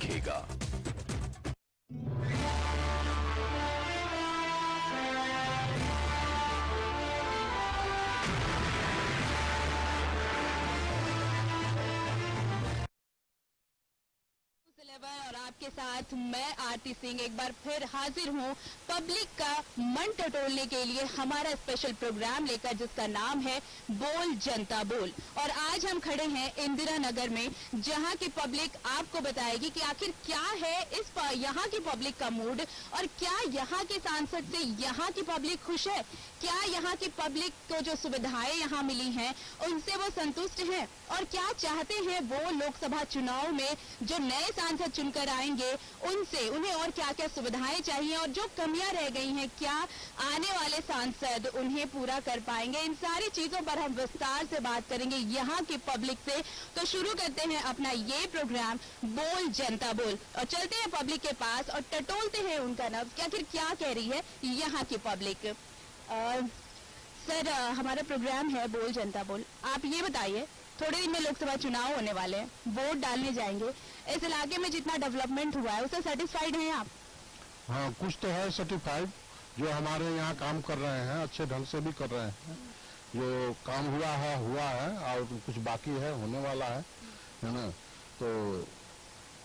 दिखेगा। और आपके साथ मैं आरती सिंह एक बार फिर हाजिर हूं पब्लिक का मन टटोलने के लिए हमारा स्पेशल प्रोग्राम लेकर, जिसका नाम है बोल जनता बोल। और आज हम खड़े हैं इंदिरा नगर में, जहां की पब्लिक आपको बताएगी कि आखिर क्या है यहाँ की पब्लिक का मूड, और क्या यहाँ के सांसद से यहाँ की पब्लिक खुश है, क्या यहाँ की पब्लिक को जो सुविधाएं यहाँ मिली हैं उनसे वो संतुष्ट हैं, और क्या चाहते हैं वो लोकसभा चुनाव में जो नए सांसद चुनकर आएंगे उनसे उन्हें और क्या क्या सुविधाएं चाहिए, और जो कमियां रह गई हैं क्या आने वाले सांसद उन्हें पूरा कर पाएंगे। इन सारी चीजों पर हम विस्तार से बात करेंगे यहाँ की पब्लिक से। तो शुरू करते हैं अपना ये प्रोग्राम बोल जनता बोल, और चलते हैं पब्लिक के पास और टटोलते हैं उनका नब्ज कि आखिर क्या कह रही है यहाँ की पब्लिक। सर, हमारा प्रोग्राम है बोल जनता बोल। आप ये बताइए, थोड़े दिन में लोकसभा चुनाव होने वाले हैं, वोट डालने जाएंगे, इस इलाके में जितना डेवलपमेंट हुआ है उससे सेटिस्फाइड हैं आप? हाँ, कुछ तो है सर्टिफाइड, जो हमारे यहाँ काम कर रहे हैं अच्छे ढंग से भी कर रहे हैं। जो काम हुआ है और कुछ बाकी है, होने वाला है ना। तो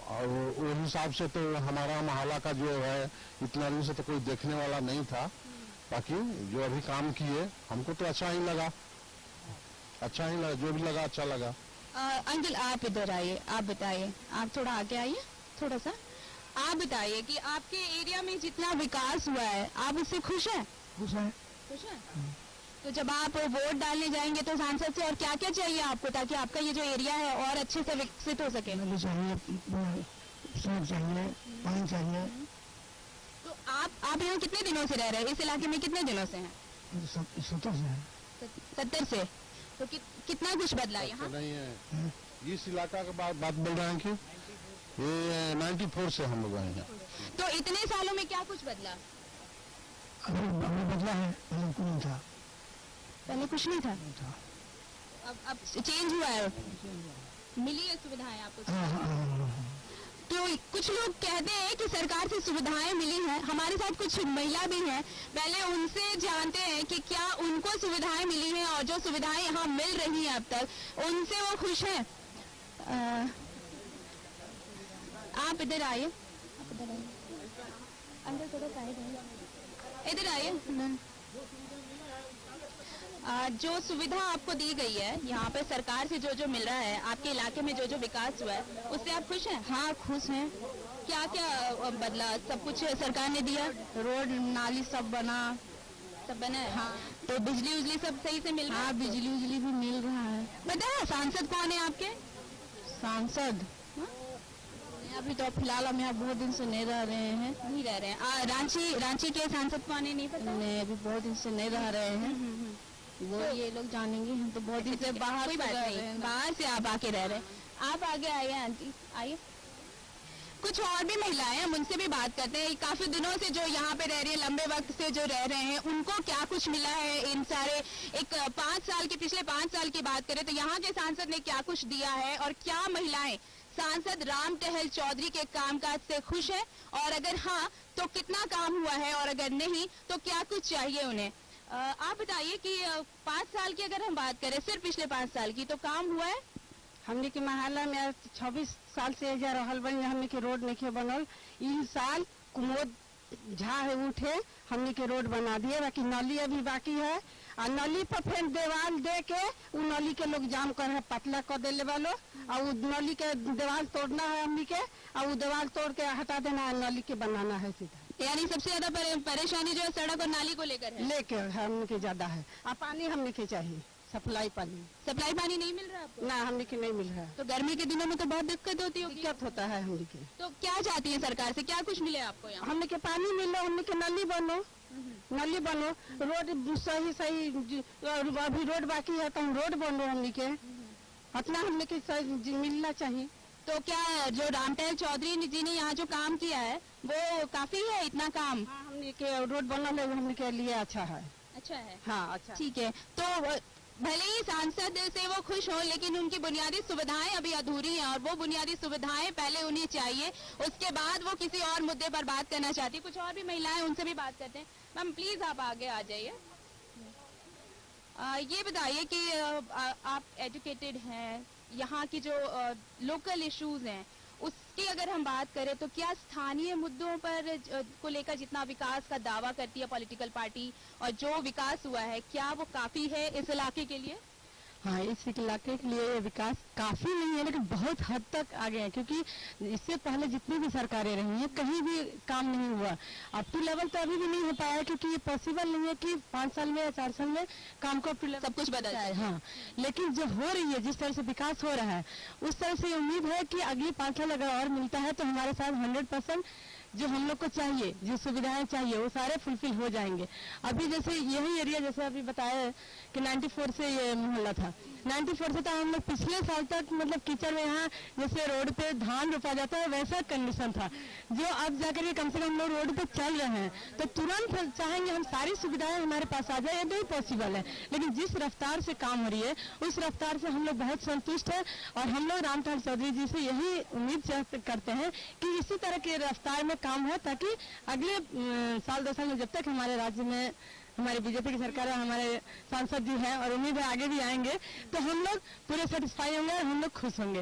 और वो हिसाब से तो हमारा मोहल्ला का जो है इतना दिन से तो कोई देखने वाला नहीं था। बाकी जो अभी काम किए हमको तो अच्छा ही लगा, जो भी लगा अच्छा लगा। अंकल आप इधर आइए, आप बताइए, आप थोड़ा आगे आइए थोड़ा सा। आप बताइए कि आपके एरिया में जितना विकास हुआ है आप उससे खुश हैं? खुश है। तो जब आप वोट डालने जाएंगे तो सांसद से और क्या क्या चाहिए आपको, ताकि आपका ये जो एरिया है और अच्छे से विकसित हो सके? चाहिए, सड़क चाहिए, पानी चाहिए। तो आप यहाँ कितने दिनों से रह रहे हैं, इस इलाके में कितने दिनों से हैं? 70 से। तो कितना कुछ बदला यहाँ? नहीं है, इस इलाका के बात बोल रहे हैं कि ये 94 से हम लोग आए हैं। तो इतने सालों में क्या कुछ बदला? अभी बदला है, पहले कुछ नहीं था। पहले कुछ नहीं था, अब चेंज हुआ है, मिली है सुविधाएं आपको? तो कुछ लोग कहते हैं कि सरकार से सुविधाएं मिली हैं। हमारे साथ कुछ महिला भी हैं, पहले उनसे जानते हैं कि क्या उनको सुविधाएं मिली हैं और जो सुविधाएं यहाँ मिल रही हैं अब तक, उनसे वो खुश हैं। आप इधर आइए, अंदर थोड़ा साइड है, इधर आइए। जो सुविधा आपको दी गई है यहाँ पे सरकार से, जो मिल रहा है आपके इलाके में, जो विकास हुआ है उससे आप खुश हैं? हाँ खुश हैं। क्या क्या बदला? सब कुछ सरकार ने दिया, रोड नाली सब बना है? हाँ। तो बिजली उजली सब सही से मिल रहा है? हाँ, बिजली उजली भी मिल रहा है। बताया सांसद कौन है आपके? सांसद अभी तो फिलहाल हम यहाँ बहुत दिन से नहीं रह रहे हैं। नहीं रह रहे हैं? रांची के सांसद कौन है नहीं पता? नहीं, अभी बहुत दिन से नहीं रह रहे हैं। वो ये लोग जानेंगे, हम तो बहुत दिन से बाहर से रह रहे हैं। बाहर से आप आके रह रहे हैं। आप आगे आइए आंटी, आइए। कुछ और भी महिलाएं, हम उनसे भी बात करते हैं। काफी दिनों से जो यहाँ पे रह रही है, लंबे वक्त से जो रह रहे हैं, उनको क्या कुछ मिला है इन सारे पिछले 5 साल की बात करें तो यहाँ के सांसद ने क्या कुछ दिया है, और क्या महिलाएं सांसद राम टहल चौधरी के कामकाज से खुश है, और अगर हाँ तो कितना काम हुआ है, और अगर नहीं तो क्या कुछ चाहिए उन्हें। आप बताइए कि 5 साल की अगर हम बात करें, सिर्फ पिछले 5 साल की, तो काम हुआ है? हमने के मोहल्ला में 26 साल से जा रहल बन, हमने के रोड नहीं बनल। इस साल कुमोद झाड़ उठे हमने के रोड बना दिए, बाकी नली अभी बाकी है। और नली पर फिर देवाल दे के उ नली के लोग जाम कर है, पतला कर दे वालो, और उ नली के देवाल तोड़ना है हमने के, और देवाल तोड़ के हटा देना है, नली के बनाना है सीधा। यानी सबसे ज्यादा परेशानी जो है सड़क और नाली को लेकर है? लेकर हमने के ज्यादा है। और पानी हमने के चाहिए, सप्लाई पानी नहीं मिल रहा आपको? ना, हमने के नहीं मिल रहा है। तो गर्मी के दिनों में तो बहुत दिक्कत होती है। दिक्कत होता है हमने के। तो क्या चाहती है सरकार से, क्या कुछ मिले आपको यहाँ? हमने के पानी मिलो, हमने के नली बनो, रोड सही अभी रोड बाकी है तो रोड बनो, हमने के इतना हमने के मिलना चाहिए। तो क्या जो राम टहल चौधरी जी ने यहाँ जो काम किया है वो काफी है, इतना काम? हाँ, हमने के रोड बना ले, हमने के लिए अच्छा है। अच्छा है? हाँ अच्छा। ठीक है। तो भले ही सांसद से वो खुश हो, लेकिन उनकी बुनियादी सुविधाएं अभी अधूरी हैं और वो बुनियादी सुविधाएं पहले उन्हें चाहिए, उसके बाद वो किसी और मुद्दे पर बात करना चाहती है। कुछ और भी महिलाएं, उनसे भी बात करते हैं। मैम प्लीज आप आगे आ जाइए। ये बताइए कि आप एजुकेटेड हैं, यहाँ की जो लोकल इश्यूज हैं उसकी अगर हम बात करें तो क्या स्थानीय मुद्दों पर को लेकर जितना विकास का दावा करती है पॉलिटिकल पार्टी और जो विकास हुआ है, क्या वो काफी है इस इलाके के लिए? हाँ, इस इलाके के लिए विकास काफी नहीं है, लेकिन बहुत हद तक आगे है, क्योंकि इससे पहले जितनी भी सरकारें रही हैं कहीं भी काम नहीं हुआ। अप टू लेवल तो अभी भी नहीं हो पाया, क्योंकि ये पॉसिबल नहीं है कि 5 साल में या 4 साल में काम को अप टू लेवल सब कुछ बदल जाए। हाँ, लेकिन जो हो रही है, जिस तरह से विकास हो रहा है, उस तरह से उम्मीद है कि अगली 5 साल अगर और मिलता है तो हमारे साथ 100% जो हम लोग को चाहिए, जो सुविधाएं चाहिए, वो सारे फुलफिल हो जाएंगे। अभी जैसे यही एरिया, जैसे अभी बताया कि 94 से ये मोहल्ला था, 94 से था, हम लोग पिछले साल तक मतलब कीचड़ में, यहाँ जैसे रोड पे धान रोपा जाता है वैसा कंडीशन था, जो अब जाकर के कम से कम हम लोग रोड पे चल रहे हैं तो तुरंत चाहेंगे हम सारी सुविधाएं हमारे पास आ जाए, ये नहीं पॉसिबल है। लेकिन जिस रफ्तार से काम हो रही है उस रफ्तार से हम लोग बहुत संतुष्ट है और हम लोग रामठाल चौधरी जी से यही उम्मीद करते हैं कि इसी तरह के रफ्तार में काम हो, ताकि अगले साल 2 साल में जब तक हमारे राज्य में हमारी बीजेपी की सरकार है, हमारे सांसद जी हैं और उम्मीद है आगे भी आएंगे, तो हम लोग पूरे सेटिस्फाई होंगे और हम लोग खुश होंगे।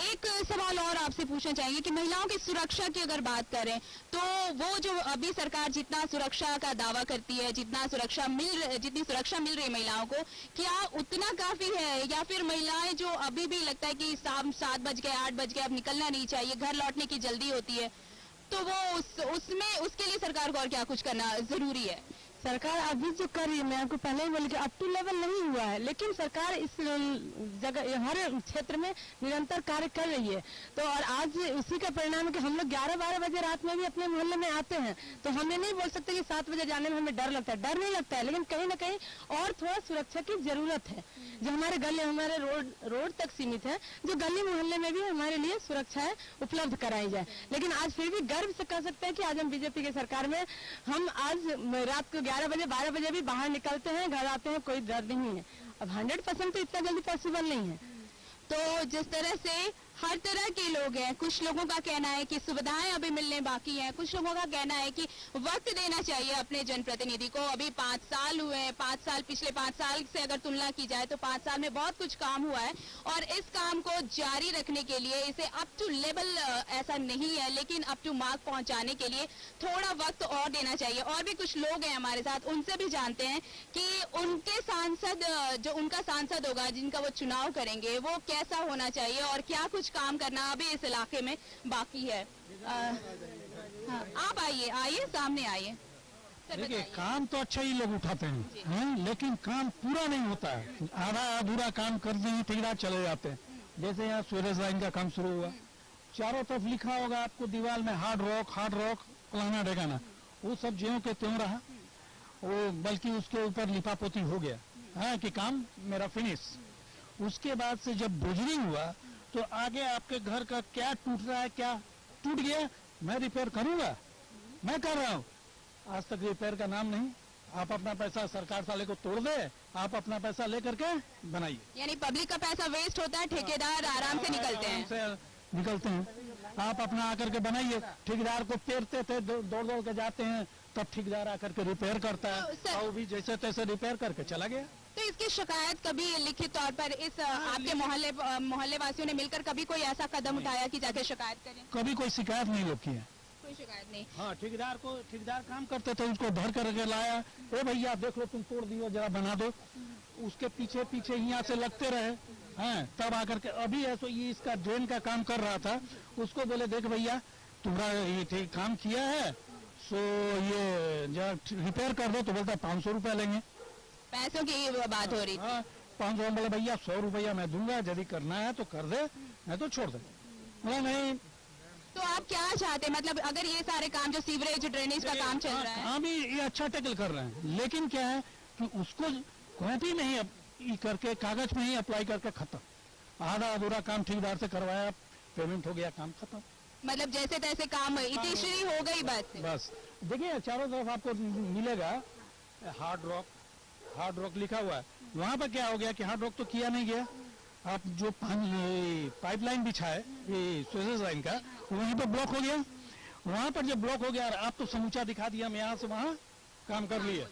एक सवाल और आपसे पूछना चाहेंगे कि महिलाओं की सुरक्षा की अगर बात करें तो वो जो अभी सरकार जितना सुरक्षा का दावा करती है, जितनी सुरक्षा मिल रही है महिलाओं को, क्या उतना काफी है या फिर महिलाएं जो अभी भी लगता है कि शाम 7 बज गए 8 बज गए अब निकलना नहीं चाहिए, घर लौटने की जल्दी होती है, तो वो उसके लिए सरकार को और क्या कुछ करना जरूरी है? सरकार अभी जो कर रही है, मैं आपको पहले ही बोली कि अप टू लेवल नहीं हुआ है, लेकिन सरकार इस जगह हर क्षेत्र में निरंतर कार्य कर रही है। तो और आज उसी का परिणाम है कि हम लोग 11-12 बजे रात में भी अपने मोहल्ले में आते हैं, तो हमें नहीं बोल सकते कि 7 बजे जाने में हमें डर लगता है। डर नहीं लगता है, लेकिन कहीं ना कहीं और थोड़ा सुरक्षा की जरूरत है। जो हमारे गली, हमारे रोड तक सीमित है, जो गली मोहल्ले में भी हमारे लिए सुरक्षाएं उपलब्ध कराई जाए। लेकिन आज फिर भी गर्व से कह सकते हैं कि आज हम बीजेपी की सरकार में, हम आज रात को 11 बजे 12 बजे भी बाहर निकलते हैं, घर आते हैं, कोई डर नहीं है। अब 100% तो इतना जल्दी पॉसिबल नहीं है। तो जिस तरह से हर तरह के लोग हैं, कुछ लोगों का कहना है कि सुविधाएं अभी मिलने बाकी हैं, कुछ लोगों का कहना है कि वक्त देना चाहिए अपने जनप्रतिनिधि को। अभी 5 साल हुए हैं, 5 साल, पिछले 5 साल से अगर तुलना की जाए तो 5 साल में बहुत कुछ काम हुआ है और इस काम को जारी रखने के लिए, इसे अप टू लेवल ऐसा नहीं है लेकिन अप टू मार्क पहुंचाने के लिए थोड़ा वक्त और देना चाहिए। और भी कुछ लोग हैं हमारे साथ, उनसे भी जानते हैं कि उनके सांसद, जो उनका सांसद होगा जिनका वो चुनाव करेंगे, वो कैसा होना चाहिए और क्या कुछ काम करना अभी इस इलाके में बाकी है। हाँ, आप आइए सामने आइए। देखिए, काम तो अच्छा ही लोग उठाते हैं, लेकिन काम पूरा नहीं होता है। आधा अधूरा काम कर देंगे, ठेकेदार चले जाते हैं। जैसे यहाँ सूरज लाइन का काम शुरू हुआ, चारों तरफ लिखा होगा आपको दीवार में हार्ड रॉक फलाना ढेगाना, वो सब ज्यों के त्यों रहा, वो बल्कि उसके ऊपर लिपापोती हो गया, हाँ, कि काम मेरा फिनिश। उसके बाद से जब बुजरिंग हुआ तो आगे आपके घर का क्या टूट रहा है, क्या टूट गया, मैं रिपेयर करूंगा, मैं कर रहा हूँ। आज तक रिपेयर का नाम नहीं। आप अपना पैसा सरकार साले को तोड़ दे, आप अपना पैसा लेकर के बनाइए। यानी पब्लिक का पैसा वेस्ट होता है, ठेकेदार आराम से निकलते हैं। आप अपना आकर के बनाइए। ठेकेदार को पेरते थे, दौड़ के जाते हैं, तब ठेकेदार आकर के रिपेयर करता है और भी जैसे तैसे रिपेयर करके चला गया। तो इसकी शिकायत कभी लिखित तौर पर इस आपके मोहल्ले वासियों ने मिलकर कभी कोई ऐसा कदम उठाया कि जाके शिकायत करें? कभी कोई शिकायत नहीं लोग की है। कोई शिकायत नहीं। हाँ, ठेकेदार काम करते थे, उसको धर करके लाया, ए भैया देख लो तुम तोड़ दियो, जरा बना दो। उसके पीछे यहाँ से लगते रहे, हाँ, तब आकर के अभी है सो ये इसका ड्रेन का काम कर रहा था, उसको बोले देख भैया तुम्हारा ये काम किया है, सो ये जरा रिपेयर कर दो, तो बोलता 500 रुपया लेंगे। पैसों की बात हो रही। हाँ, 500 बोले भैया 100 रुपया मैं दूंगा, यदि करना है तो कर दे, नहीं तो छोड़ दे। बोला नहीं। तो आप क्या चाहते हैं, मतलब अगर ये सारे काम जो सीवरेज ड्रेनेज का काम चल रहा है, हाँ भी ये अच्छा टैकल कर रहे हैं, लेकिन क्या है कि उसको कॉपी नहीं करके कागज में ही अप्लाई करके खत्म। आधा अधूरा काम ठेकेदार से करवाया, पेमेंट हो गया, काम खत्म। मतलब जैसे तैसे काम इतिश्री हो गई बस। देखिए चारों तरफ आपको मिलेगा हार्ड हार्ड रॉक लिखा हुआ है, वहाँ पर क्या हो गया कि हार्ड रॉक तो किया नहीं गया, आप जो पाइपलाइन बिछाए ये स्वेज लाइन का वहीं पर ब्लॉक हो गया। वहाँ पर जब ब्लॉक हो गया, आप तो समूचा दिखा दिया, हम यहाँ से वहाँ काम कर लिए,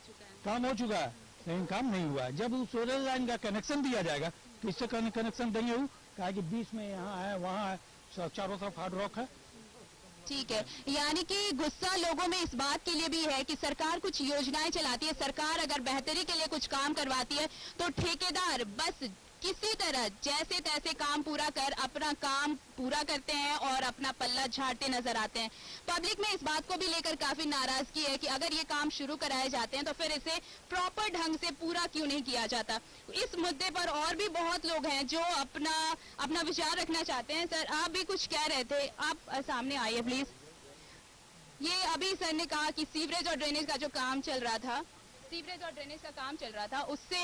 काम हो चुका है, लेकिन काम नहीं हुआ। जब उस स्वेज लाइन का कनेक्शन दिया जाएगा तो इससे कनेक्शन देंगे वो, कहा कि बीच में यहाँ है वहाँ है, चारों तरफ हार्ड रॉक है। ठीक है, यानी कि गुस्सा लोगों में इस बात के लिए भी है कि सरकार कुछ योजनाएं चलाती है, सरकार अगर बेहतरी के लिए कुछ काम करवाती है तो ठेकेदार बस किसी तरह जैसे तैसे काम पूरा कर अपना काम पूरा करते हैं और अपना पल्ला झाड़ते नजर आते हैं। पब्लिक में इस बात को भी लेकर काफी नाराजगी है कि अगर ये काम शुरू कराए जाते हैं तो फिर इसे प्रॉपर ढंग से पूरा क्यों नहीं किया जाता। इस मुद्दे पर और भी बहुत लोग हैं जो अपना विचार रखना चाहते हैं। सर, आप भी कुछ कह रहे थे, आप सामने आइए प्लीज। ये अभी सर ने कहा कि सीवरेज और ड्रेनेज का जो काम चल रहा था, सीवरेज और ड्रेनेज का काम चल रहा था, उससे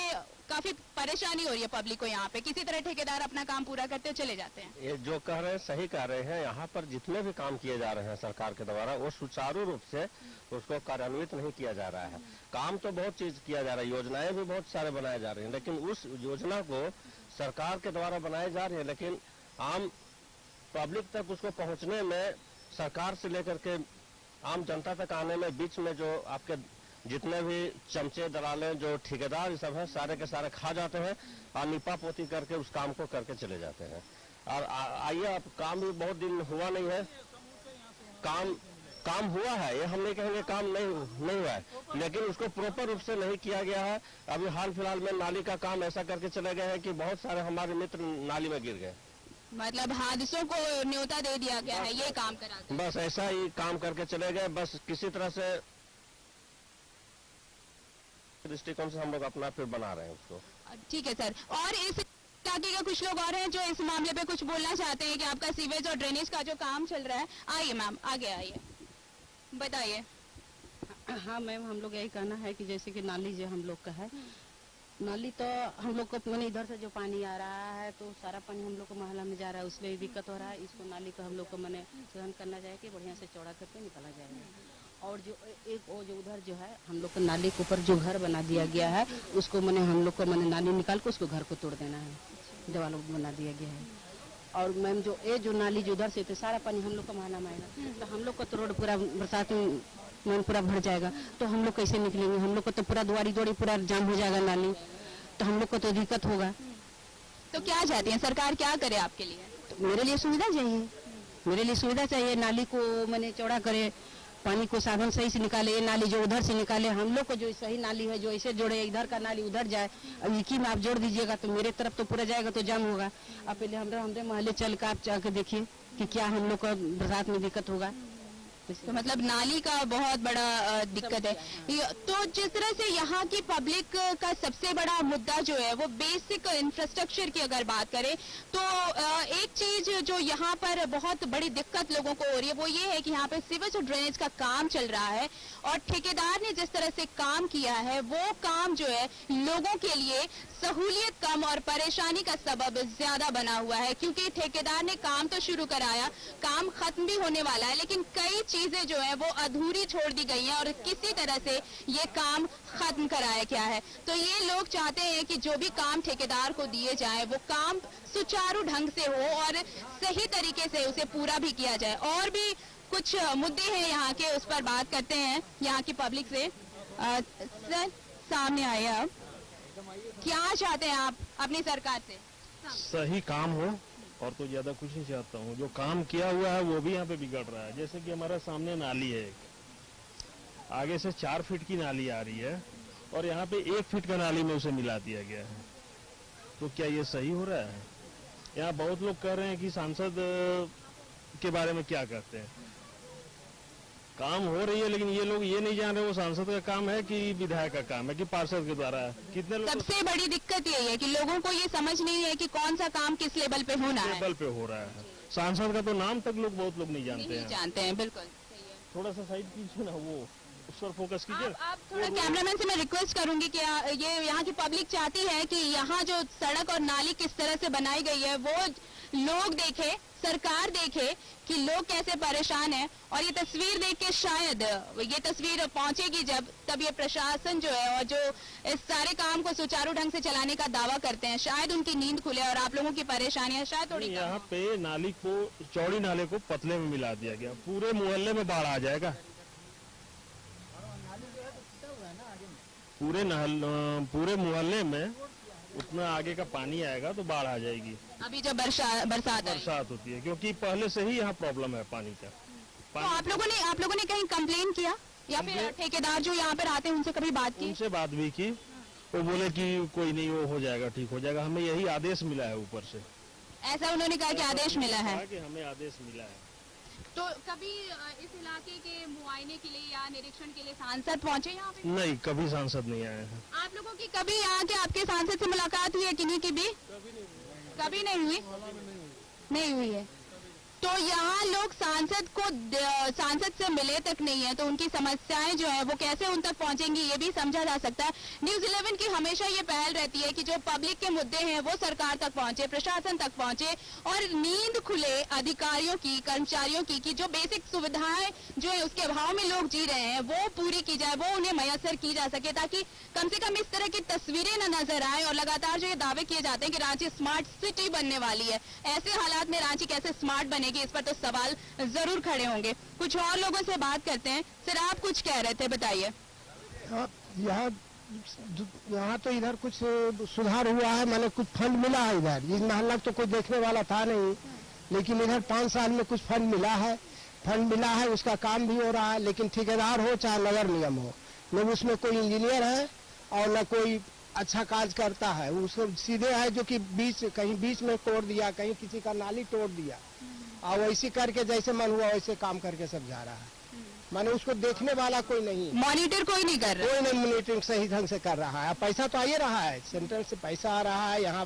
काफी परेशानी हो रही है पब्लिक को। यहाँ पे किसी तरह ठेकेदार अपना काम पूरा करते चले जाते हैं। ये जो कह रहे हैं सही कह रहे हैं। यहाँ पर जितने भी काम किए जा रहे हैं सरकार के द्वारा वो सुचारू रूप से उसको कार्यान्वित नहीं किया जा रहा है। काम तो बहुत चीज किया जा रहा है, योजनाएं भी बहुत सारे बनाए जा रहे हैं, लेकिन उस योजना को सरकार के द्वारा बनाए जा रही है, लेकिन आम पब्लिक तक उसको पहुँचने में, सरकार से लेकर के आम जनता तक आने में बीच में जो आपके जितने भी चमचे दलाले जो ठेकेदार सब है सारे के सारे खा जाते हैं और निपा पोती करके उस काम को करके चले जाते हैं। और आइए, अब काम भी बहुत दिन हुआ नहीं है, काम हुआ है, ये हम नहीं कहेंगे काम नहीं हुआ है, लेकिन उसको प्रॉपर रूप से नहीं किया गया है। अभी हाल फिलहाल में नाली का काम ऐसा करके चले गए हैं कि बहुत सारे हमारे मित्र नाली में गिर गए। मतलब हादसों को न्योता दे दिया गया है ये काम करा, बस ऐसा ही काम करके चले गए। बस किसी तरह से दृष्टिकोण से हम लोग अपना फिर बना रहे हैं उसको। ठीक है सर, और इस इलाके के कुछ लोग और हैं जो इस मामले पे कुछ बोलना चाहते हैं कि आपका सीवेज और ड्रेनेज का जो काम चल रहा है। आइए मैम, आगे आइए, बताइए। हाँ मैम, हम लोग यही कहना है कि जैसे कि नाली जो हम लोग का है, नाली तो हम लोग को मैंने इधर से जो पानी आ रहा है तो सारा पानी हम लोग को मोहल्ला में जा रहा है, उसमें भी दिक्कत हो रहा है। इसको नाली को हम लोग को मैंने सहन करना चाहिए कि बढ़िया से चौड़ा करके निकाला जाएगा। और जो एक वो जो उधर जो है हम लोग को नाली के ऊपर जो घर बना दिया गया है उसको मैंने हम लोग को मैंने नाली निकाल के उसको घर को तोड़ देना है, दीवार बना दिया गया है। और मैम जो ये जो नाली जो उधर से तो सारा पानी हम लोग को मोहल्ला में आएगा, तो हम लोग को तो रोड पूरा बरसात में पूरा भर जाएगा, तो हम लोग कैसे निकलेंगे? हम लोग को तो पूरा दुआरी पूरा जाम हो जाएगा नाली, तो हम लोग को तो दिक्कत होगा। तो क्या चाहती हैं सरकार, क्या करे आपके लिए? तो मेरे लिए सुविधा चाहिए, मेरे लिए सुविधा चाहिए। नाली को मैंने चौड़ा करे, पानी को साधन सही से निकाले, ये नाली जो उधर से निकाले, हम लोग को जो सही नाली है जो ऐसे जोड़े, इधर का नाली उधर जाए। अब एक ही में आप जोड़ दीजिएगा तो मेरे तरफ तो पूरा जाएगा तो जाम होगा। अब पहले हमारे मोहल्ले चल कर आप जाके देखिए कि क्या हम लोग को बरसात में दिक्कत होगा। तो मतलब नाली का बहुत बड़ा दिक्कत है। तो जिस तरह से यहाँ की पब्लिक का सबसे बड़ा मुद्दा जो है वो बेसिक इंफ्रास्ट्रक्चर की अगर बात करें तो एक चीज जो यहाँ पर बहुत बड़ी दिक्कत लोगों को हो रही है वो ये है कि यहाँ पे सीवेज और ड्रेनेज का काम चल रहा है और ठेकेदार ने जिस तरह से काम किया है वो काम जो है लोगों के लिए सहूलियत कम और परेशानी का सबब ज्यादा बना हुआ है, क्योंकि ठेकेदार ने काम तो शुरू कराया, काम खत्म भी होने वाला है, लेकिन कई चीजें जो है वो अधूरी छोड़ दी गई हैं और किसी तरह से ये काम खत्म कराया गया है। तो ये लोग चाहते हैं कि जो भी काम ठेकेदार को दिए जाए वो काम सुचारू ढंग से हो और सही तरीके से उसे पूरा भी किया जाए। और भी कुछ मुद्दे हैं यहाँ के, उस पर बात करते हैं यहाँ की पब्लिक से। सर सामने आए, आप क्या चाहते हैं आप अपनी सरकार से? सही काम हो और तो ज्यादा कुछ नहीं चाहता हूँ। जो काम किया हुआ है वो भी यहाँ पे बिगड़ रहा है। जैसे कि हमारा सामने नाली है, आगे से 4 फीट की नाली आ रही है और यहाँ पे 1 फीट का नाली में उसे मिला दिया गया है। तो क्या ये सही हो रहा है? यहाँ बहुत लोग कह रहे हैं कि सांसद के बारे में क्या कहते हैं। काम हो रही है लेकिन ये लोग ये नहीं जान रहे वो सांसद का काम है कि विधायक का काम है कि पार्षद के द्वारा है। कितने लोग सबसे बड़ी दिक्कत यही है कि लोगों को ये समझ नहीं है कि कौन सा काम किस लेवल पे होना है। लेवल पे हो रहा है। सांसद का तो नाम तक बहुत लोग नहीं जानते हैं। जानते हैं, बिल्कुल। थोड़ा सा साइड कीजिए ना, वो उस पर फोकस कीजिए। आप थोड़ा कैमरामैन से मैं रिक्वेस्ट करूंगी कि ये यहाँ की पब्लिक चाहती है कि यहाँ जो सड़क और नाली किस तरह से बनाई गई है वो लोग देखे, सरकार देखे कि लोग कैसे परेशान हैं, और ये तस्वीर देख के शायद ये तस्वीर पहुंचेगी जब, तब ये प्रशासन जो है और जो इस सारे काम को सुचारू ढंग से चलाने का दावा करते हैं, शायद उनकी नींद खुले और आप लोगों की परेशानियां शायद थोड़ी कम यहाँ हो। पे नाली को, चौड़ी नाले को पतले में मिला दिया गया, पूरे मोहल्ले में बाढ़ आ जाएगा। पूरे मोहल्ले में उतना आगे का पानी आएगा तो बाढ़ आ जाएगी। अभी जब बरसात होती है, क्योंकि पहले से ही यहाँ प्रॉब्लम है पानी का। तो आप लोगों ने कहीं कंप्लेन किया या फिर ठेकेदार जो यहाँ पर आते हैं उनसे कभी बात की? उनसे बात भी की, वो बोले कि कोई नहीं, वो हो जाएगा, ठीक हो जाएगा। हमें यही आदेश मिला है ऊपर से। ऐसा उन्होंने कहा कि आदेश मिला है कि हमें आदेश मिला है। तो कभी इस इलाके के मुआयने के लिए या निरीक्षण के लिए सांसद पहुंचे यहाँ पे? नहीं, कभी सांसद नहीं आए हैं। आप लोगों की कभी यहाँ के आपके सांसद से मुलाकात हुई है किन्हीं की भी? कभी नहीं हुई? नहीं हुई है। तो यहाँ लोग सांसद से मिले तक नहीं है, तो उनकी समस्याएं जो है वो कैसे उन तक पहुंचेंगी ये भी समझा जा सकता है। न्यूज़ 11 की हमेशा ये पहल रहती है कि जो पब्लिक के मुद्दे हैं वो सरकार तक पहुंचे, प्रशासन तक पहुंचे, और नींद खुले अधिकारियों की, कर्मचारियों की कि जो बेसिक सुविधाएं जो है उसके अभाव में लोग जी रहे हैं वो पूरी की जाए, वो उन्हें मयसर की जा सके, ताकि कम से कम इस तरह की तस्वीरें न नजर आए। और लगातार जो ये दावे किए जाते हैं कि रांची स्मार्ट सिटी बनने वाली है, ऐसे हालात में रांची कैसे स्मार्ट बनेगी, इस पर तो सवाल जरूर खड़े होंगे। कुछ और लोगों से बात करते हैं। सर, आप कुछ कह रहे थे, बताइए। यहाँ तो इधर कुछ सुधार हुआ है, मैंने कुछ फंड मिला है इधर। इस मोहल्ला तो कोई देखने वाला था नहीं, लेकिन इधर 5 साल में कुछ फंड मिला है, उसका काम भी हो रहा है। लेकिन ठेकेदार हो चाहे नगर निगम हो, न उसमें कोई इंजीनियर है और न कोई अच्छा कार्य करता है। उसको सीधे है जो कि कहीं बीच में तोड़ दिया, कहीं किसी का नाली तोड़ दिया, और वैसे करके जैसे मन हुआ वैसे काम करके सब जा रहा है। माने उसको देखने वाला कोई नहीं, मॉनिटर कोई नहीं कर रहा, कोई नहीं मॉनिटरिंग सही ढंग से कर रहा है। पैसा तो आ ही रहा है, सेंट्रल से पैसा आ रहा है, यहाँ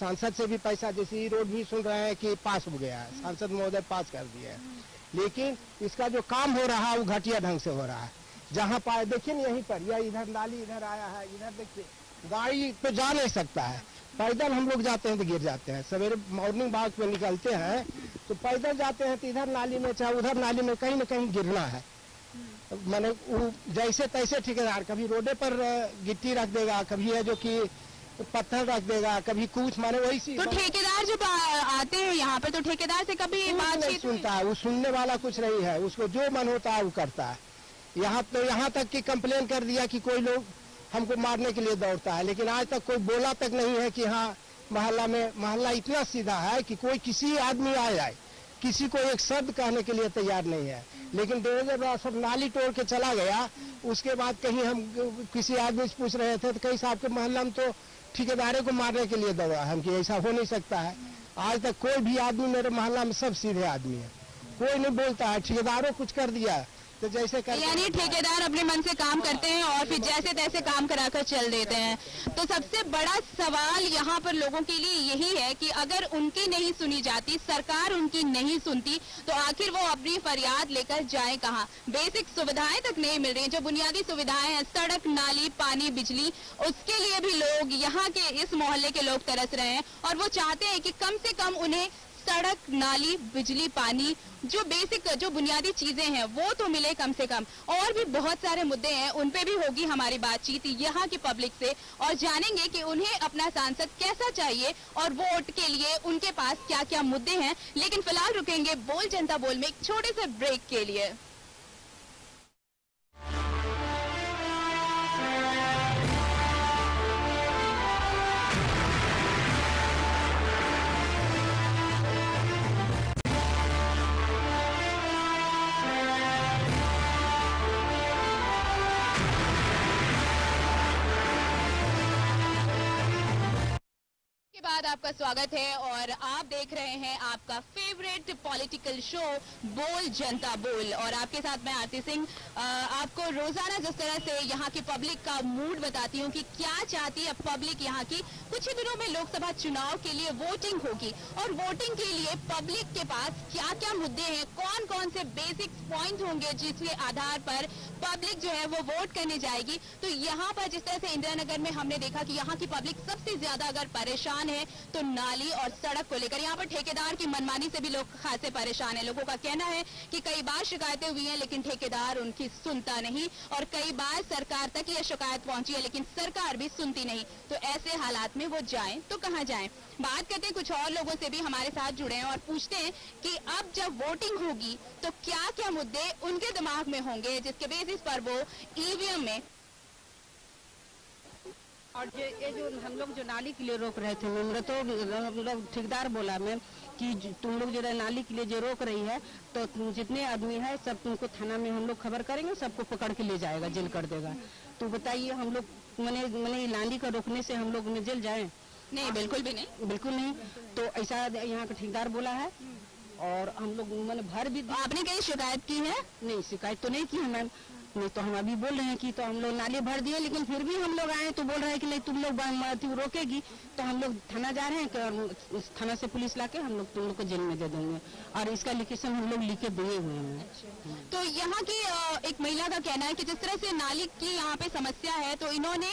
सांसद से भी पैसा, जैसे ये रोड भी सुन रहे हैं कि पास हो गया है, सांसद महोदय पास कर दिए है, लेकिन इसका जो काम हो रहा है वो घटिया ढंग से हो रहा है। जहाँ पाए देखिए यहीं पर, या इधर नाली इधर आया है, इधर देखिए गाड़ी तो जा नहीं सकता है, पैदल हम लोग जाते हैं तो गिर जाते हैं। सवेरे मॉर्निंग वॉक में निकलते हैं तो पैदल जाते हैं तो इधर नाली में चाहे उधर नाली में कहीं न कहीं गिरना है। मैंने जैसे तैसे ठेकेदार कभी रोडे पर गिट्टी रख देगा, कभी है जो कि पत्थर रख देगा, कभी कुछ, माने वही। तो ठेकेदार जब आते हैं यहाँ पे तो ठेकेदार से कभी बात नहीं सुनता है, वो सुनने वाला कुछ नहीं है, उसको जो मन होता है वो करता है। यहाँ तक कि कंप्लेन कर दिया कि कोई लोग हमको मारने के लिए दौड़ता है, लेकिन आज तक कोई बोला तक नहीं है कि हाँ मोहल्ला इतना सीधा है कि कोई किसी आदमी आ जाए, किसी को एक शब्द कहने के लिए तैयार नहीं है। लेकिन डेवलपर सब नाली तोड़ के चला गया, उसके बाद कहीं हम किसी आदमी से पूछ रहे थे तो कहीं साहब के मोहल्ला में तो ठेकेदारे को मारने के लिए दौड़ा हम, कि ऐसा हो नहीं सकता है। आज तक कोई भी आदमी मेरे मोहल्ला में सब सीधे आदमी है, कोई नहीं बोलता है। ठेकेदारों कुछ कर दिया तो जैसे यानी ठेकेदार अपने मन से काम करते हैं और फिर जैसे तैसे काम कराकर चल देते हैं। तो सबसे बड़ा सवाल यहाँ पर लोगों के लिए यही है कि अगर उनकी नहीं सुनी जाती, सरकार उनकी नहीं सुनती, तो आखिर वो अपनी फरियाद लेकर जाए कहाँ? बेसिक सुविधाएं तक नहीं मिल रही, जो बुनियादी सुविधाएं हैं, सड़क, नाली, पानी, बिजली, उसके लिए भी लोग यहाँ के इस मोहल्ले के लोग तरस रहे हैं और वो चाहते हैं कि कम से कम उन्हें सड़क, नाली, बिजली, पानी, जो बेसिक जो बुनियादी चीजें हैं वो तो मिले कम से कम। और भी बहुत सारे मुद्दे हैं, उन पे भी होगी हमारी बातचीत यहाँ की पब्लिक से और जानेंगे कि उन्हें अपना सांसद कैसा चाहिए और वोट के लिए उनके पास क्या क्या मुद्दे हैं। लेकिन फिलहाल रुकेंगे बोल जनता बोल में एक छोटे से ब्रेक के लिए। बाद बाद आपका स्वागत है और आप देख रहे हैं आपका फेवरेट पॉलिटिकल शो बोल जनता बोल। और आपके साथ मैं आरती सिंह आपको रोजाना जिस तरह से यहाँ की पब्लिक का मूड बताती हूँ कि क्या चाहती है पब्लिक यहाँ की। कुछ ही दिनों में लोकसभा चुनाव के लिए वोटिंग होगी और वोटिंग के लिए पब्लिक के पास क्या क्या मुद्दे हैं, कौन कौन से बेसिक पॉइंट होंगे जिसके आधार पर पब्लिक जो है वो वोट करने जाएगी। तो यहाँ पर जिस तरह से इंदिरा नगर में हमने देखा कि यहाँ की पब्लिक सबसे ज्यादा अगर परेशान है तो नाली और सड़क को लेकर। यहाँ पर ठेकेदार की मनमानी से भी लोग खासे परेशान है। लोगों का कहना है कि कई बार शिकायतें हुई हैं लेकिन ठेकेदार उनकी सुनता नहीं और कई बार सरकार तक यह शिकायत पहुंची है लेकिन सरकार भी सुनती नहीं। तो ऐसे हालात में वो जाएं तो कहां जाएं। बात करते हैं कुछ और लोगों से भी हमारे साथ जुड़े हैं और पूछते हैं कि अब जब वोटिंग होगी तो क्या क्या मुद्दे उनके दिमाग में होंगे जिसके बेसिस पर वो ईवीएम में। और ये जो हम लोग जो नाली के लिए रोक रहे थे मेरे तो हम लोग ठेकेदार बोला मैं कि तुम लोग जो नाली के लिए जो रोक रही है तो जितने आदमी है सब तुमको थाना में हम लोग खबर करेंगे, सबको पकड़ के ले जाएगा, जेल कर देगा। तो बताइए हम लोग मैंने नाली का रोकने से हम लोग जेल जाए? नहीं, बिल्कुल भी नहीं, बिल्कुल नहीं। तो ऐसा यहाँ का ठेकेदार बोला है और हम लोग मैंने भर भी। आपने कहीं शिकायत की है? नहीं, शिकायत तो नहीं की है मैम। नहीं तो हम अभी बोल रहे हैं कि तो हम लोग नाली भर दिए लेकिन फिर भी हम लोग आए तो बोल रहे हैं कि नहीं तुम लोग रोकेगी तो हम लोग थाना जा रहे हैं और थाना से पुलिस लाके हम लोग तुम लोग को जेल में दे देंगे और इसका लिखेशन हम लोग लिख के दिए हुए हैं। तो यहाँ की एक महिला का कहना है कि जिस तरह से नाली की यहाँ पे समस्या है तो इन्होंने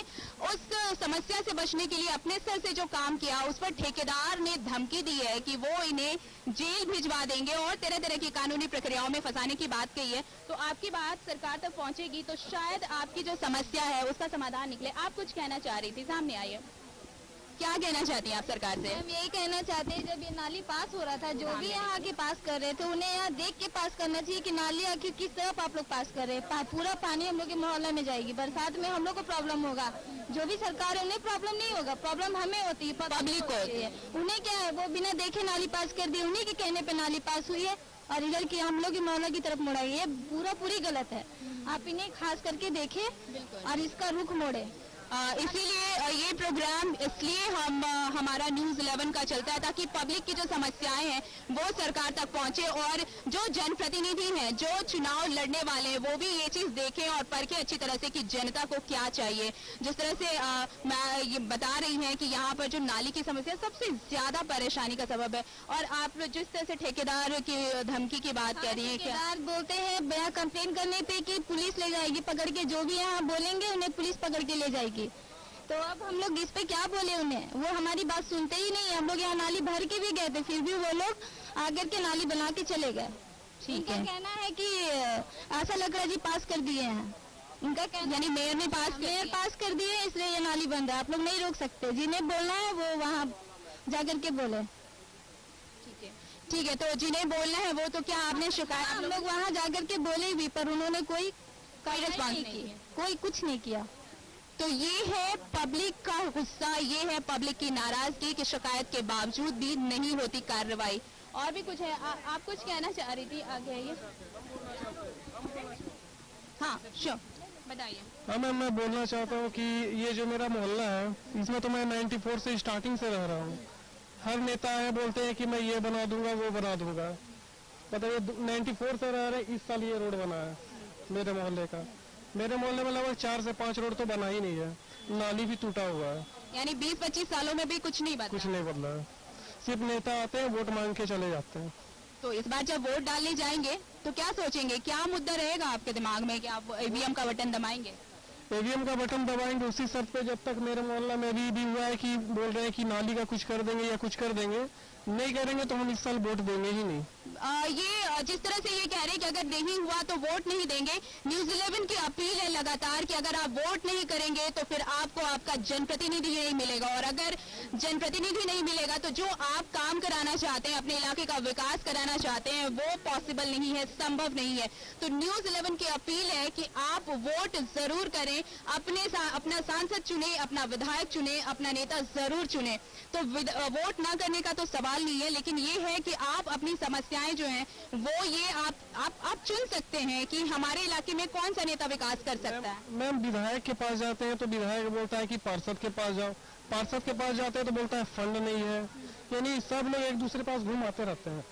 उस समस्या से बचने के लिए अपने स्तर से जो काम किया उस पर ठेकेदार ने धमकी दी है कि वो इन्हें जेल भिजवा देंगे और तरह तरह की कानूनी प्रक्रियाओं में फंसाने की बात कही है। तो आपकी बात सरकार तक पहुंचेगी तो शायद आपकी जो समस्या है उसका समाधान निकले। आप कुछ कहना चाह रही थी, सामने आइए। क्या कहना चाहती हैं आप सरकार से? हम यही कहना चाहते हैं जब ये नाली पास हो रहा था जो भी यहाँ आके पास कर रहे थे उन्हें यहाँ देख के पास करना चाहिए कि नाली आखिर किस तरफ आप लोग पास कर रहे हैं। पूरा पानी हम लोग के मोहल्ले में जाएगी, बरसात में हम लोग को प्रॉब्लम होगा। जो भी सरकार है उन्हें प्रॉब्लम नहीं होगा, प्रॉब्लम हमें होती है, पब्लिक को होती है। उन्हें क्या है, वो बिना देखे नाली पास कर दी, उन्हीं के कहने पे नाली पास हुई है और इधर की हम लोग की मोहल्ला की तरफ मुड़ाई है। पूरी गलत है। आप इन्हें खास करके देखें और इसका रुख मोड़े। इसीलिए ये प्रोग्राम इसलिए हमारा न्यूज 11 का चलता है ताकि पब्लिक की जो समस्याएं हैं वो सरकार तक पहुंचे और जो जनप्रतिनिधि हैं, जो चुनाव लड़ने वाले हैं वो भी ये चीज देखें और परखें अच्छी तरह से कि जनता को क्या चाहिए। जिस तरह से मैं ये बता रही हैं कि यहाँ पर जो नाली की समस्या सबसे ज्यादा परेशानी का सबब है। और आप जिस तरह से ठेकेदार की धमकी की बात कर रही है, ठेकेदार बोलते हैं बिना कंप्लेन करने पे कि पुलिस ले जाएगी पकड़ के, जो भी यहाँ बोलेंगे उन्हें पुलिस पकड़ के ले जाएगी। तो अब हम लोग इस पे क्या बोले उन्हें, वो हमारी बात सुनते ही नहीं। हम लोग यहाँ नाली भर के भी गए थे फिर भी वो लोग आकर के नाली बना के चले गए। उनका कहना है कि ऐसा लग रहा है जी पास कर दिए हैं। उनका कहना यानी मेयर ने पास कर दिए इसलिए ये नाली बंद है, आप लोग नहीं रोक सकते। जिन्हें बोलना है वो वहाँ जाकर के बोले। ठीक है, तो जिन्हें बोलना है वो तो क्या आपने शिकायत? हम लोग वहाँ जाकर के बोले भी पर उन्होंने कोई रिस्पॉन्स नहीं किया, कोई कुछ नहीं किया। तो ये है पब्लिक का गुस्सा, ये है पब्लिक की नाराजगी कि शिकायत के बावजूद भी नहीं होती कार्रवाई। और भी कुछ है, आप कुछ कहना चाह रही थी, आगे आइए। हाँ श्योर, बताइए। हाँ मैम, मैं बोलना चाहता हूँ कि ये जो मेरा मोहल्ला है इसमें तो मैं 94 से स्टार्टिंग से रह रहा हूँ। हर नेता है बोलते हैं कि मैं ये बना दूंगा वो बना दूंगा। बताइए 94 से रह रहे, इस साल ये रोड बना है मेरे मोहल्ले का। मेरे मोहल्ले में लगभग 4 से 5 रोड तो बना ही नहीं है, नाली भी टूटा हुआ है। यानी 20-25 सालों में भी कुछ नहीं बदला है। सिर्फ नेता आते हैं, वोट मांग के चले जाते हैं। तो इस बार जब वोट डालने जाएंगे तो क्या सोचेंगे, क्या मुद्दा रहेगा आपके दिमाग में कि आप ईवीएम का बटन दबाएंगे? ईवीएम का बटन दबाएंगे उसी शर्त पे जब तक मेरे मोहल्ला में भी हुआ है कि बोल रहे हैं कि नाली का कुछ कर देंगे या कुछ कर देंगे। नहीं करेंगे तो हम इस साल वोट देंगे ही नहीं। ये जिस तरह से ये कह रहे हैं कि अगर नहीं हुआ तो वोट नहीं देंगे, न्यूज 11 की अपील है लगातार कि अगर आप वोट नहीं करेंगे तो फिर आपको आपका जनप्रतिनिधि नहीं मिलेगा और अगर जनप्रतिनिधि नहीं मिलेगा तो जो आप काम कराना चाहते हैं, अपने इलाके का विकास कराना चाहते हैं, वो पॉसिबल नहीं है, संभव नहीं है। तो न्यूज 11 की अपील है कि आप वोट जरूर करें, अपना सांसद चुने, अपना विधायक चुने, अपना नेता जरूर चुने। तो वोट ना करने का तो सवाल नहीं है, लेकिन ये है कि आप अपनी समस्याएं जो हैं वो ये आप चुन सकते हैं कि हमारे इलाके में कौन सा नेता विकास कर सकता है। मैम विधायक के पास जाते हैं तो विधायक बोलता है कि पार्षद के पास जाओ, पार्षद के पास जाते हैं तो बोलता है फंड नहीं है। यानी सब लोग एक दूसरे पास घूम आते रहते हैं।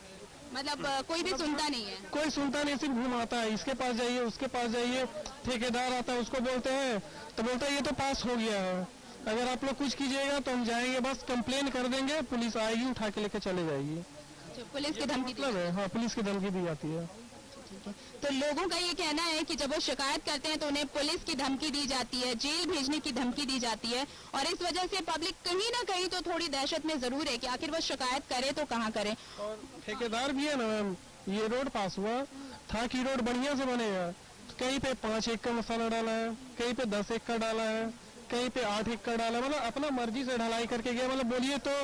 मतलब कोई भी सुनता नहीं है। कोई सुनता नहीं, सिर्फ घूम आता है। इसके पास जाइए, उसके पास जाइए, ठेकेदार आता है उसको बोलते हैं तो बोलता है ये तो पास हो गया है, अगर आप लोग कुछ कीजिएगा तो हम जाएंगे, बस कंप्लेन कर देंगे, पुलिस आएगी उठा के लेके चले जाएगी। पुलिस की धमकी मतलब है, हाँ पुलिस की धमकी दी जाती है। तो लोगों का ये कहना है कि जब वो शिकायत करते हैं तो उन्हें पुलिस की धमकी दी जाती है, जेल भेजने की धमकी दी जाती है, और इस वजह से पब्लिक कहीं ना कहीं तो थोड़ी दहशत में जरूर है कि आखिर वो शिकायत करे तो कहाँ करे। और ठेकेदार भी है ना मैम, ये रोड पास हुआ था कि रोड बढ़िया से बनेगा, तो कहीं पे 5 एकड़ मसाला डाला है, कहीं पे 10 एकड़ डाला है, कहीं पे 8 एकड़ डाला है, मतलब अपना मर्जी से ढलाई करके गया। मतलब बोलिए तो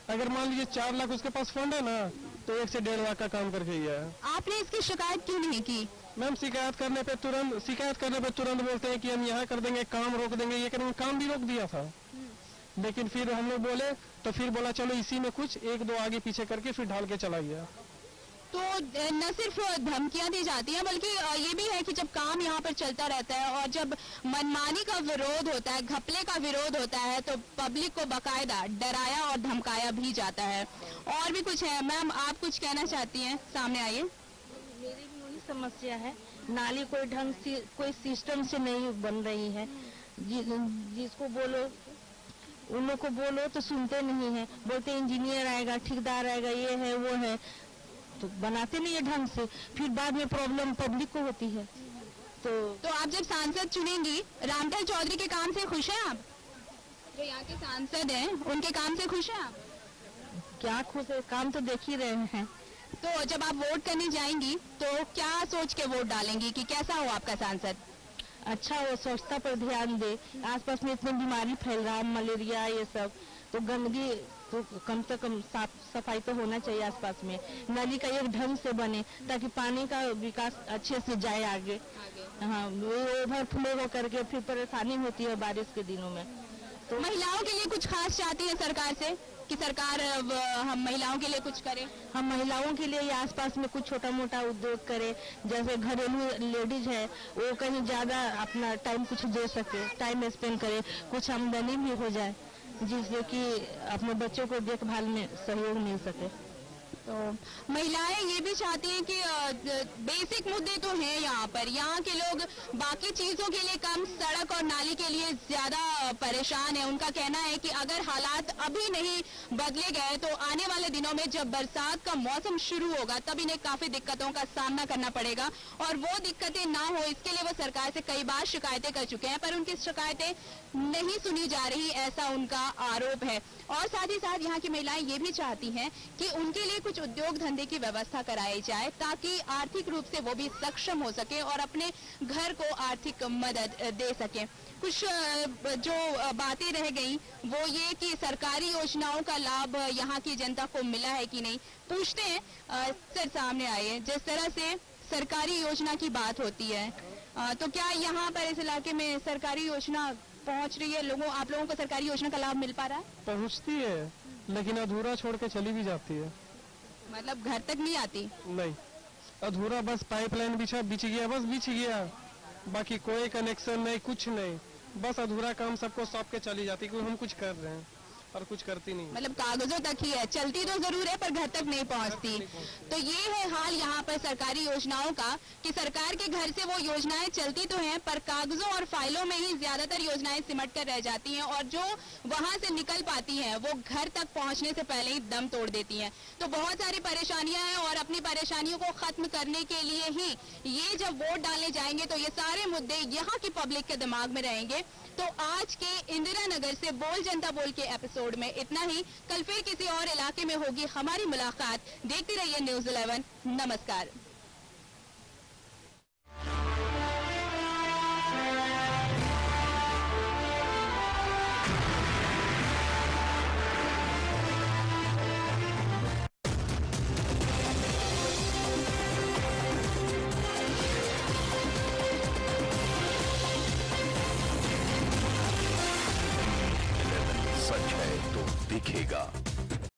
अगर मान लीजिए 4 लाख उसके पास फंड है ना, तो 1 से 1.5 लाख का काम करके गया है। आपने इसकी शिकायत क्यों नहीं की? मैम शिकायत करने पे तुरंत बोलते हैं कि हम यहाँ कर देंगे, काम रोक देंगे, ये करेंगे। काम भी रोक दिया था, लेकिन फिर हम लोग बोले तो फिर बोला चलो इसी में कुछ 1-2 आगे पीछे करके फिर ढाल के चला गया। तो न सिर्फ धमकियां दी जाती हैं बल्कि ये भी है कि जब काम यहाँ पर चलता रहता है और जब मनमानी का विरोध होता है, घपले का विरोध होता है, तो पब्लिक को बकायदा डराया और धमकाया भी जाता है। और भी कुछ है मैम, आप कुछ कहना चाहती हैं? सामने आइए। मेरी भी वही समस्या है, नाली कोई ढंग से, कोई सिस्टम से नहीं बन रही है। जिसको बोलो, उन लोग को बोलो तो सुनते नहीं है, बोलते इंजीनियर आएगा, ठेकेदार आएगा, ये है वो है, तो बनाते नहीं है ढंग से, फिर बाद में प्रॉब्लम पब्लिक को होती है। तो आप जब सांसद चुनेंगी, रामपाल चौधरी के काम से खुश हैं आप? जो यहाँ के सांसद हैं उनके काम से खुश हैं आप? क्या खुश है, काम तो देख ही रहे हैं। तो जब आप वोट करने जाएंगी तो क्या सोच के वोट डालेंगी कि कैसा हो आपका सांसद? अच्छा हो, स्वच्छता पर ध्यान दे, आसपास में इतनी बीमारी फैल रहा है, मलेरिया ये सब, तो गंदगी तो कम से कम साफ सफाई तो होना चाहिए आसपास में। नली का एक ढंग से बने ताकि पानी का विकास अच्छे से जाए आगे। हाँ, वो ओवरफ्लो हो करके फिर परेशानी होती है बारिश के दिनों में। तो महिलाओं के लिए कुछ खास चाहती है सरकार से कि सरकार हम महिलाओं के लिए कुछ करे? हम महिलाओं के लिए आसपास में कुछ छोटा मोटा उद्योग करे, जैसे घरेलू लेडीज है वो कहीं ज्यादा अपना टाइम कुछ दे सके, टाइम स्पेंड करे, कुछ आमदनी भी हो जाए, जिससे कि अपने बच्चों को देखभाल में सहयोग मिल सके। तो महिलाएं ये भी चाहती हैं कि बेसिक मुद्दे तो हैं यहाँ पर, यहाँ के लोग बाकी चीजों के लिए कम, सड़क और नाली के लिए ज्यादा परेशान है। उनका कहना है कि अगर हालात अभी नहीं बदले गए तो आने वाले दिनों में जब बरसात का मौसम शुरू होगा तब इन्हें काफी दिक्कतों का सामना करना पड़ेगा, और वो दिक्कतें ना हो इसके लिए वो सरकार से कई बार शिकायतें कर चुके हैं, पर उनकी शिकायतें नहीं सुनी जा रही, ऐसा उनका आरोप है। और साथ ही साथ यहाँ की महिलाएं ये भी चाहती हैं कि उनके लिए कुछ उद्योग धंधे की व्यवस्था कराई जाए ताकि आर्थिक रूप से वो भी सक्षम हो सके और अपने घर को आर्थिक मदद दे सके। कुछ जो बातें रह गई वो ये कि सरकारी योजनाओं का लाभ यहाँ की जनता को मिला है कि नहीं, पूछते हैं। सर सामने आइए। जिस तरह से सरकारी योजना की बात होती है तो क्या यहाँ पर इस इलाके में सरकारी योजना पहुँच रही है लोगों, आप लोगों को सरकारी योजना का लाभ मिल पा रहा है? पहुँचती है लेकिन अधूरा छोड़ के चली भी जाती है। मतलब घर तक नहीं आती? नहीं, अधूरा, बस पाइपलाइन बिछ गया, बस बिछ गया, बाकी कोई कनेक्शन नहीं, कुछ नहीं, बस अधूरा काम सबको सौंप के चली जाती, क्योंकि हम कुछ कर रहे हैं और कुछ करती नहीं। मतलब कागजों तक ही है, चलती तो जरूर है पर घर तक नहीं पहुंचती। तो ये है हाल यहाँ पर सरकारी योजनाओं का कि सरकार के घर से वो योजनाएं चलती तो हैं पर कागजों और फाइलों में ही ज्यादातर योजनाएं सिमट कर रह जाती हैं, और जो वहां से निकल पाती हैं वो घर तक पहुंचने से पहले ही दम तोड़ देती हैं। तो बहुत सारी परेशानियां हैं और अपनी परेशानियों को खत्म करने के लिए ही ये जब वोट डालने जाएंगे तो ये सारे मुद्दे यहाँ की पब्लिक के दिमाग में रहेंगे। तो आज के इंदिरा नगर से बोल जनता बोल के एपिसोड में इतना ही। कल फिर किसी और इलाके में होगी हमारी मुलाकात। देखते रहिए न्यूज़ 11। नमस्कार। सच है तो दिखेगा।